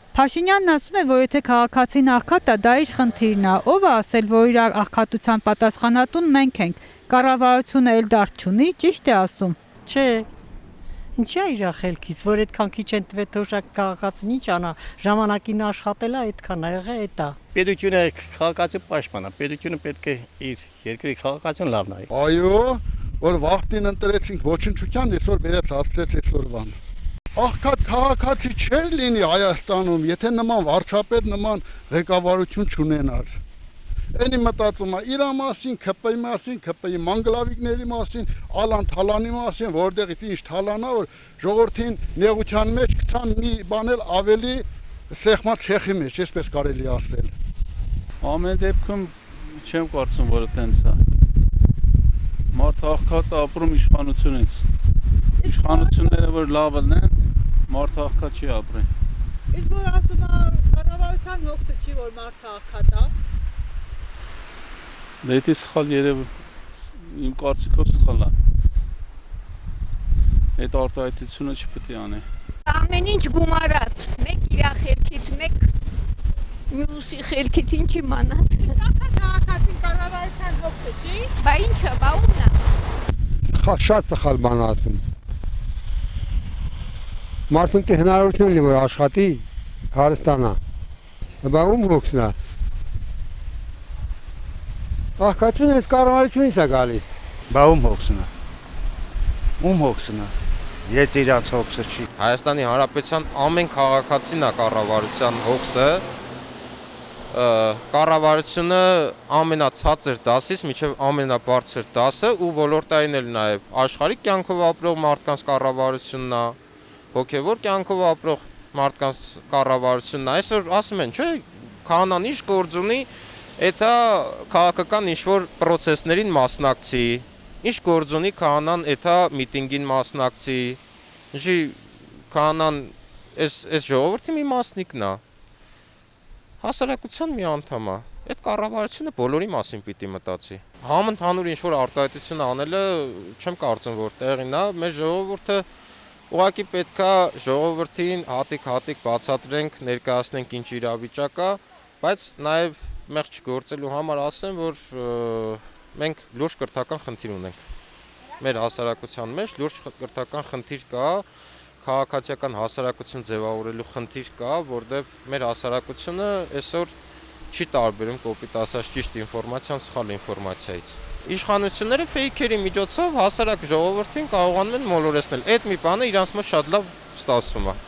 Փաշինյանն ասում է, որ եթե քաղաքացին աղքատ է, դա իր խնդիրն է, ով է ասել, որ իր աղքատության պատասխանատուն մենք ենք, կառավարությունը էլ դարդ չունի, ճիշտ է ասում։ Չէ, ինչի՞ է իր խելքից, որ այդքան քիչ են տվել թոշակ քաղաքացին ինչ անա, ժամանակին աշխատելա այդքան ա եղել էտա։ Պետությունը քաղաքացու պաշտպան է, պետությունը պետք է իր երկրի քաղաքացուն լավ նայի։ Այո, որ վախտին ընտրեցինք ոչնչության, այսօր բերեց հասցրեց այսօրվան։ Աղքատ քաղաքացի չէր լինի Հայաստանում, եթե նման վարչապետ, նման ղեկավարություն չունենար։ Էնի մտածում է իր մասին, ԿՊ-ի մասին, ԿՊ-ի մանգլավիկների մասին, Ալան-Թալանի մասին, որտեղից ինչ թալանա, որ ժողովրդին նեղության մեջ գցան մի բան էլ ավելի սեղմած ցեխի մեջ, այսպես կարելի ասել։ Ամեն դեպքում չեմ կարծում, որ այդպես է։ Մարդը աղքատ ապրում իշխանությունից։ Իշխանությունները որ լավ լինեն, մարդը աղքատ չի ապրի։ Իսկ որ ասում է կառավարության հոգսը չի, որ մարդը աղքատ է։ Դե դա սխալ երևի իմ կարծիքով սխալ է։ Այդ արտահայտությունը չպետք է անի։ Ամեն ինչ գումարած, մեկ իր խելքից, մեկ մյուսի խելքից ինչ իմանաս։ Իսկ աղքատ քաղաքացին կառավարության հոգսը չի։ Բա ինչը, բա ումն է։ Շատ սխալ բան ասում։ Մարդուն դե հնարավորություն ունի որ աշխատի, հարստանա։ Բա ում հոգսն է։ Աղքատությունը այս կառավարությունից է գալիս։ Բա ում հոգսն է։ Ում հոգսն է։ Եթե իրանց հոգսը չի։ Հայաստանի Հանրապետության ամեն քաղաքացին է կառավարության հոգսը։ Կառավարությունը ամենացածր դասից մինչև ամենաբարձր դասը ու ոլորտային էլ նաև աշխարհի կյանքով ապրող մարդկանց կառավարությունն է, հոգևոր կյանքով ապրող մարդկանց կառավարությունն է։ Այսօր ասում են, չէ, քահանան ինչ գործ ունի, դա քաղաքական ինչ-որ պրոցեսներին մասնակցի, ինչ գործ ունի քահանան, դա միտինգին մասնակցի, ինչի քահանան այս ժողովրդի մի մասնիկն է, հասարակության մի անդամ է, այդ կառավարությունը բոլորի մասին պիտի մտածի։ Համընդհանուր ինչ-որ արտահայտություն անելը չեմ կարծում, որ տեղին է, մեր ժողովուրդը ուղղակի պետք է ժողովրդին հատիկ-հատիկ բացատրենք, ներկայացնենք ինչ իրավիճակ է, բայց նաև մեղք չգործելու համար ասեմ, որ մենք լուրջ կրթական խնդիր ունենք։ Մեր հասարակության մեջ լուրջ կրթական խնդիր կա, քաղաքացիական հասարակություն ձևավորելու խնդիր կա, որտեղ մեր հասարակությունը այսօր չի տարբերում կոպիտ ասած ճիշտ ինֆորմացիան սխալ ինֆորմացիայից։ Իշխանությունները ֆեյքերի միջոցով հասարակ ժողովրդին կարողանում են մոլորեցնել։ Այդ մի բանը իրանց մոտ շատ լավ ստացվում է։